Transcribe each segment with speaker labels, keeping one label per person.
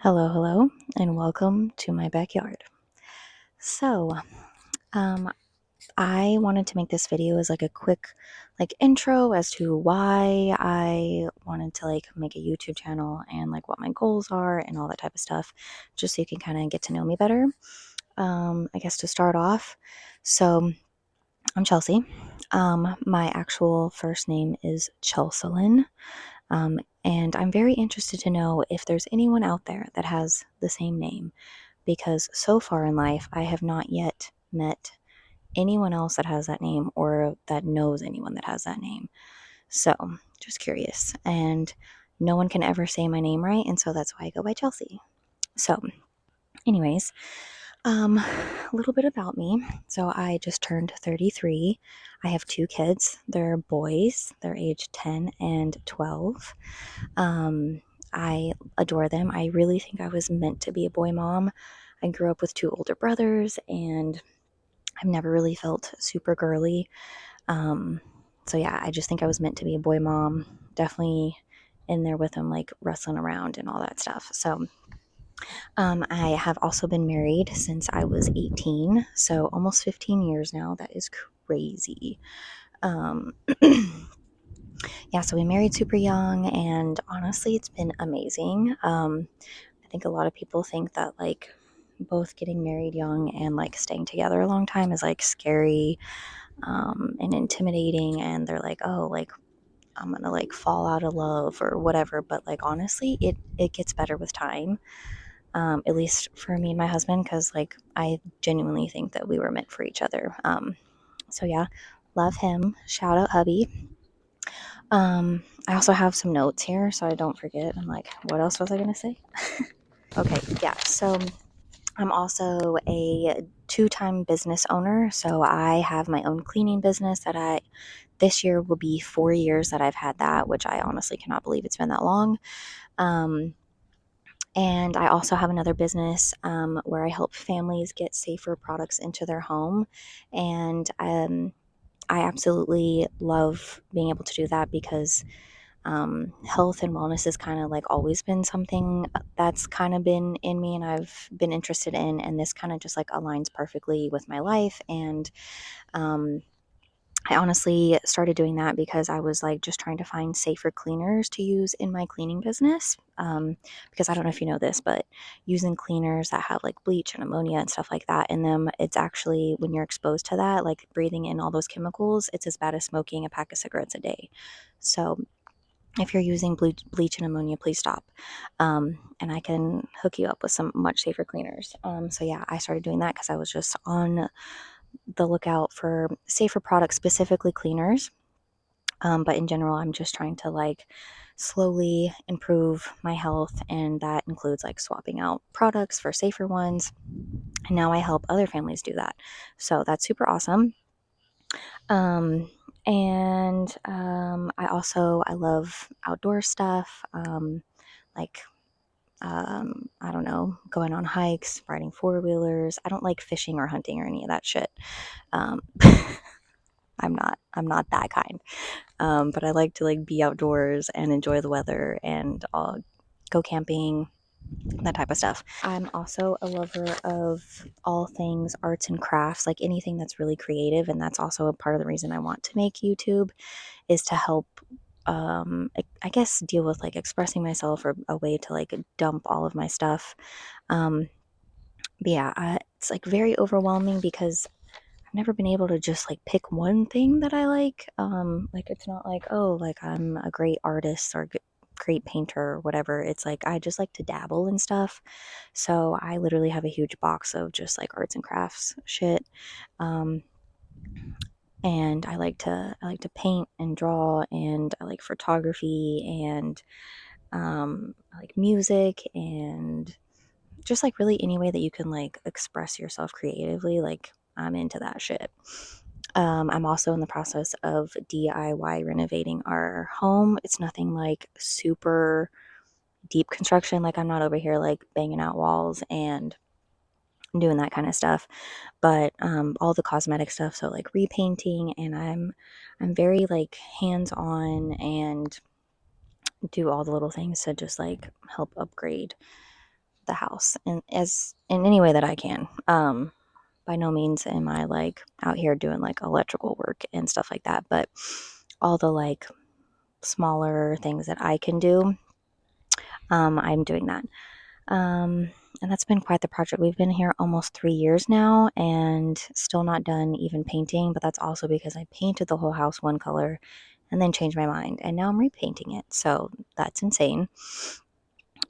Speaker 1: Hello, and welcome to my backyard. So, um, I wanted to make this video as like a quick intro as to why I wanted to make a YouTube channel and like what my goals are and all that type of stuff, just so you can kind of get to know me better. I guess to start off, so I'm Chelsea. My actual first name is Chelselyn. And I'm very interested to know if there's anyone out there that has the same name, because so far in life, I have not yet met anyone else that has that name or that knows anyone that has that name. So, just curious. And no one can ever say my name right, and so that's why I go by Chelsea. So, anyways, a little bit about me. So, I just turned 33. I have two kids. They're boys. They're age 10 and 12. I adore them. I really think I was meant to be a boy mom. I grew up with two older brothers, and I've never really felt super girly. So yeah, I just think I was meant to be a boy mom. Definitely in there with them, like wrestling around and all that stuff. So I have also been married since I was 18, so almost 15 years now. That is crazy. Um, yeah, so we married super young, and honestly, it's been amazing. I think a lot of people think that both getting married young and staying together a long time is scary and intimidating, and they're like, oh, I'm gonna fall out of love or whatever. But honestly, it gets better with time. At least for me and my husband, because I genuinely think that we were meant for each other. So yeah, love him. Shout out hubby. I also have some notes here so I don't forget. I'm like, what else was I gonna say? Okay, yeah. So I'm also a two-time business owner. So I have my own cleaning business this year will be 4 years that I've had that, which I honestly cannot believe it's been that long. And I also have another business where I help families get safer products into their home. And I absolutely love being able to do that because health and wellness has kind of always been something that's kind of been in me and I've been interested in. And this kind of just aligns perfectly with my life. And um, I honestly started doing that because I was just trying to find safer cleaners to use in my cleaning business. Because I don't know if you know this, but using cleaners that have bleach and ammonia and stuff like that in them, it's actually, when you're exposed to that, breathing in all those chemicals, it's as bad as smoking a pack of cigarettes a day. So if you're using bleach and ammonia, please stop. And I can hook you up with some much safer cleaners. So yeah, I started doing that because I was just on the lookout for safer products, specifically cleaners. But in general, I'm just trying to slowly improve my health, and that includes swapping out products for safer ones. And now I help other families do that. So that's super awesome. I love outdoor stuff. Like I don't know, going on hikes, riding four-wheelers. I don't like fishing or hunting or any of that shit. Um, I'm not that kind. But I like to be outdoors and enjoy the weather and go camping, that type of stuff. I'm also a lover of all things arts and crafts, like anything that's really creative, and that's also a part of the reason I want to make YouTube, is to help I guess deal with expressing myself, or a way to dump all of my stuff. But yeah, it's very overwhelming because I've never been able to just pick one thing that I like. It's not oh, I'm a great artist or great painter or whatever. It's I just like to dabble in stuff. So I literally have a huge box of just arts and crafts shit. Um, and I like to paint and draw, and I like photography, and I like music, and just really any way that you can express yourself creatively. I'm into that shit. I'm also in the process of DIY renovating our home. It's nothing super deep construction. I'm not over here banging out walls and doing that kind of stuff, but all the cosmetic stuff. So repainting, and I'm very hands on and do all the little things to just help upgrade the house in any way that I can. By no means am I like out here doing like electrical work and stuff like that, but all the like smaller things that I can do, I'm doing that. And that's been quite the project. We've been here almost 3 years now and still not done even painting, but that's also because I painted the whole house one color and then changed my mind and now I'm repainting it. So that's insane.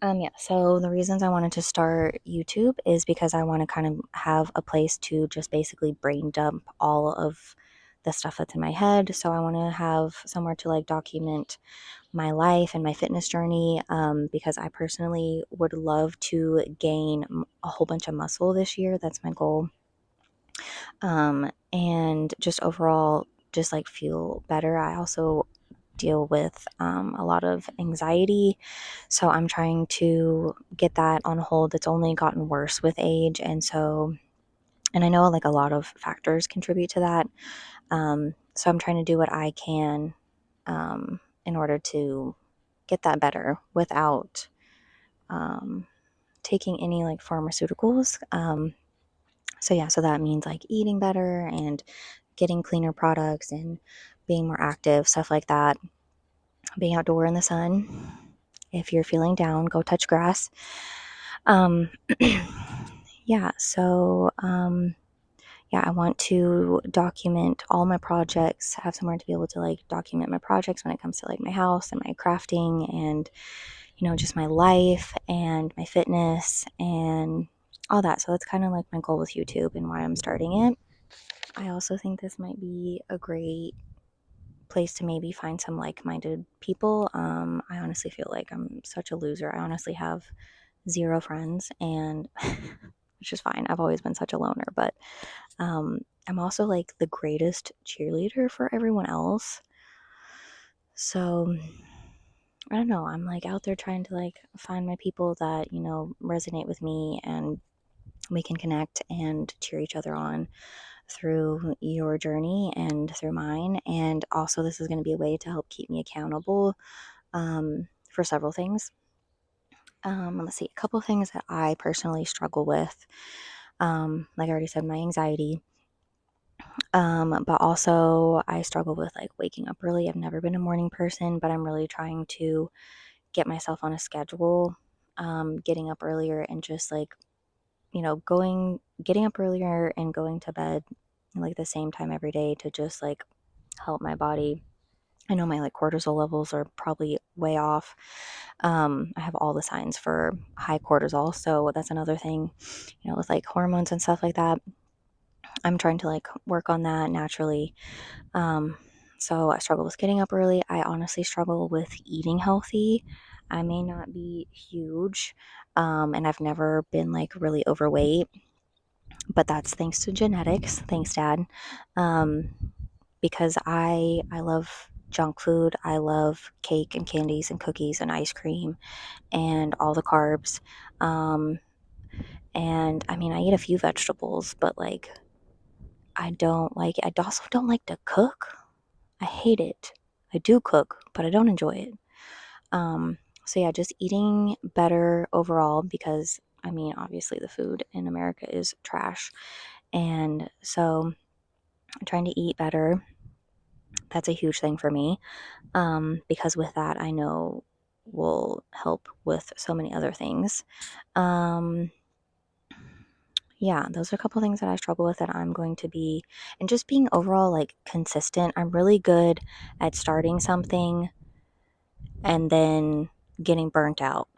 Speaker 1: Yeah, so the reasons I wanted to start YouTube is because I want to kind of have a place to just basically brain dump all of the stuff that's in my head. So I want to have somewhere to like document my life and my fitness journey, because I personally would love to gain a whole bunch of muscle this year. That's my goal. And just overall, just like feel better. I also deal with a lot of anxiety. So I'm trying to get that on hold. It's only gotten worse with age. And I know like a lot of factors contribute to that. So I'm trying to do what I can in order to get that better without taking any like pharmaceuticals. So yeah, so that means like eating better and getting cleaner products and being more active, stuff like that. Being outdoor in the sun. If you're feeling down, go touch grass. Um, yeah, so yeah, I want to document all my projects, have somewhere to be able to like document my projects when it comes to like my house and my crafting and, you know, just my life and my fitness and all that. So that's kind of like my goal with YouTube and why I'm starting it. I also think this might be a great place to maybe find some like-minded people. I honestly feel like I'm such a loser. I honestly have 0 friends, and which is fine. I've always been such a loner, but I'm also like the greatest cheerleader for everyone else. So I don't know. I'm like out there trying to like find my people that, you know, resonate with me and we can connect and cheer each other on through your journey and through mine. And also, this is going to be a way to help keep me accountable for several things. Let's see, a couple of things that I personally struggle with. Like I already said, my anxiety. But also, I struggle with like waking up early. I've never been a morning person, but I'm really trying to get myself on a schedule, getting up earlier and just like, you know, getting up earlier and going to bed like the same time every day to just like help my body. I know my like cortisol levels are probably way off. I have all the signs for high cortisol, so that's another thing, you know, with like hormones and stuff like that. I'm trying to like work on that naturally. Um, so I struggle with getting up early. I honestly struggle with eating healthy. I may not be huge, and I've never been like really overweight, but that's thanks to genetics. Thanks, Dad. Um, because I love junk food. I love cake and candies and cookies and ice cream and all the carbs. Um, and I mean, I eat a few vegetables, but like I also don't like to cook. I hate it. I do cook, but I don't enjoy it. So yeah, just eating better overall because I mean, obviously the food in America is trash. And so I'm trying to eat better. That's a huge thing for me. Because with that, I know will help with so many other things. Um, yeah, those are a couple things that I struggle with that I'm going to be, and just being overall like consistent. I'm really good at starting something and then getting burnt out.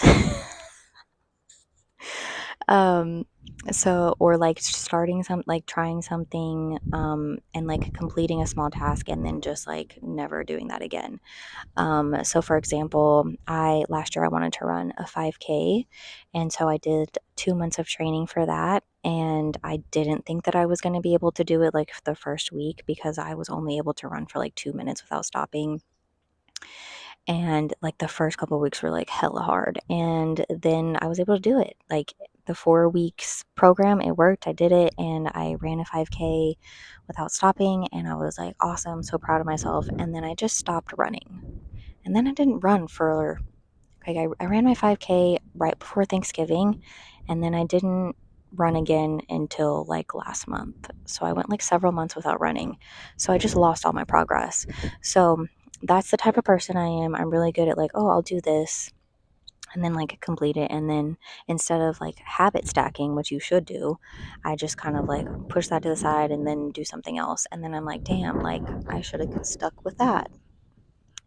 Speaker 1: um, so, or like starting like trying something, and like completing a small task and then just like never doing that again. So for example, last year I wanted to run a 5K, and so I did 2 months of training for that. And I didn't think that I was going to be able to do it like the first week because I was only able to run for like 2 minutes without stopping. And like the first couple of weeks were like hella hard. And then I was able to do it. Like the 4 weeks program, it worked. I did it and I ran a 5K without stopping. And I was like, awesome, so proud of myself. And then I just stopped running. And then I didn't run for, Okay, I ran my 5K right before Thanksgiving, and then I didn't run again until like last month. So I went like several months without running. So I just lost all my progress. So that's the type of person I am. I'm really good at like, oh, I'll do this and then like complete it. And then instead of like habit stacking, which you should do, I just kind of like push that to the side and then do something else. And then I'm like, damn, like I should have stuck with that.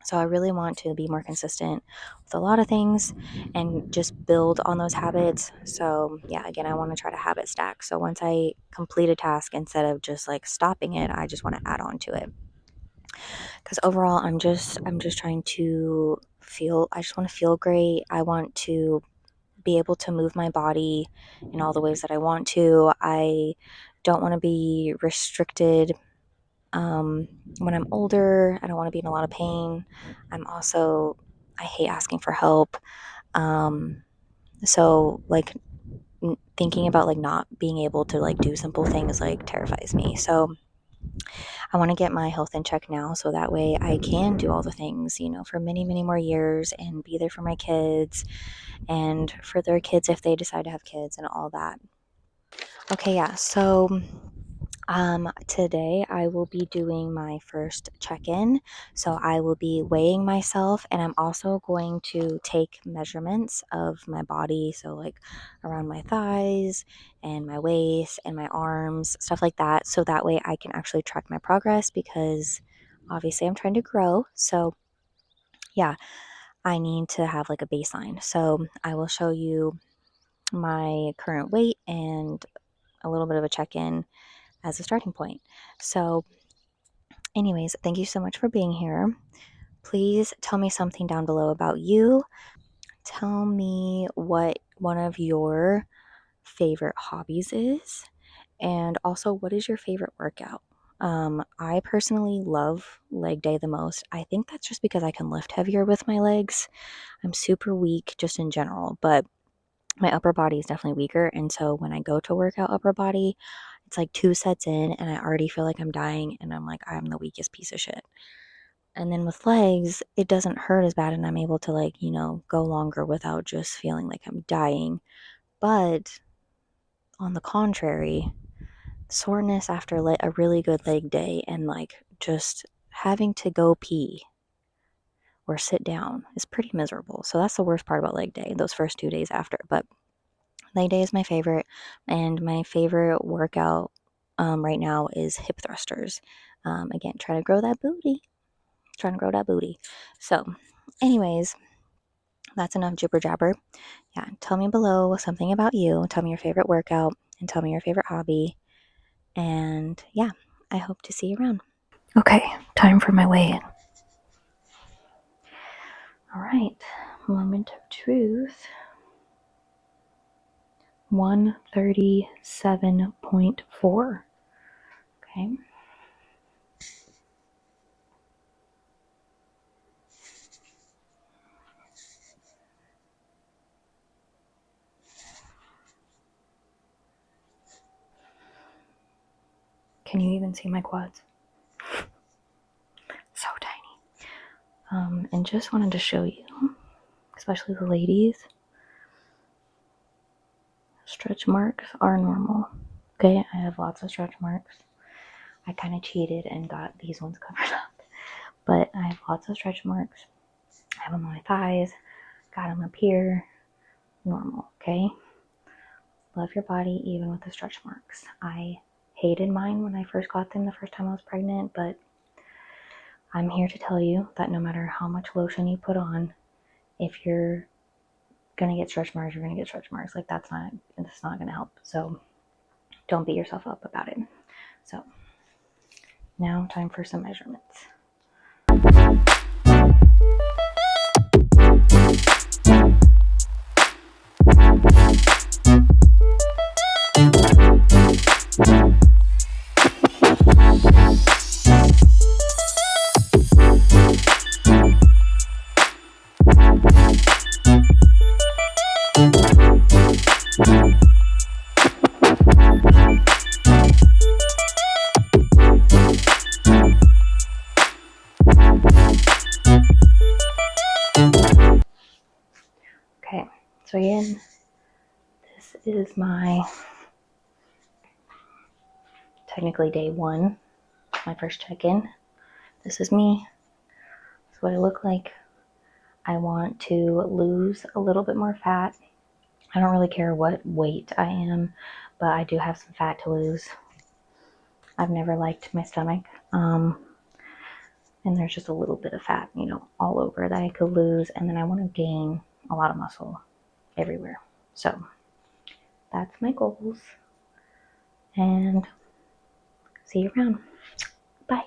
Speaker 1: So I really want to be more consistent with a lot of things and just build on those habits. So yeah, again, I want to try to habit stack. So once I complete a task, instead of just like stopping it, I just want to add on to it. Because overall, I'm just trying to feel. I just want to feel great. I want to be able to move my body in all the ways that I want to. I don't want to be restricted when I'm older. I don't want to be in a lot of pain. I hate asking for help. Um, so like thinking about like not being able to like do simple things like terrifies me. So I want to get my health in check now so that way I can do all the things, for many, many more years and be there for my kids and for their kids if they decide to have kids and all that. Okay, yeah. So today I will be doing my first check-in. So I will be weighing myself, and I'm also going to take measurements of my body. So like around my thighs and my waist and my arms, stuff like that. So that way I can actually track my progress because obviously I'm trying to grow. So yeah, I need to have like a baseline. So I will show you my current weight and a little bit of a check-in as a starting point. So anyways, thank you so much for being here. Please tell me something down below about you. Tell me what one of your favorite hobbies is, and also what is your favorite workout. I personally love leg day the most. I think that's just because I can lift heavier with my legs. I'm super weak just in general, but my upper body is definitely weaker. And so when I go to work out upper body, it's like 2 sets in and I already feel like I'm dying and I'm like, I'm the weakest piece of shit. And then with legs, it doesn't hurt as bad and I'm able to like, go longer without just feeling like I'm dying. But on the contrary, soreness after a really good leg day and like just having to go pee or sit down is pretty miserable. So that's the worst part about leg day, those first 2 days after. But leg day is my favorite, and my favorite workout right now is hip thrusters. Again, trying to grow that booty. So, anyways, that's enough jibber jabber. Yeah, tell me below something about you. Tell me your favorite workout, and tell me your favorite hobby. And yeah, I hope to see you around. Okay, time for my weigh-in. All right, moment of truth. 137.4. Okay. Can you even see my quads? So tiny. And just wanted to show you, especially the ladies, stretch marks are normal. Okay, I have lots of stretch marks. I kind of cheated and got these ones covered up, but I have lots of stretch marks. I have them on my thighs, got them up here, normal, okay? Love your body even with the stretch marks. I hated mine when I first got them the first time I was pregnant, but I'm here to tell you that no matter how much lotion you put on, if you're gonna get stretch marks, you're gonna get stretch marks. Like it's not gonna help. So don't beat yourself up about it. So now time for some measurements. this is my technically day one, my first check-in. This is me. This is what I look like. I want to lose a little bit more fat. I don't really care what weight I am, but I do have some fat to lose. I've never liked my stomach. And there's just a little bit of fat, you know, all over that I could lose. And then I want to gain a lot of muscle everywhere. So that's my goals. And see you around.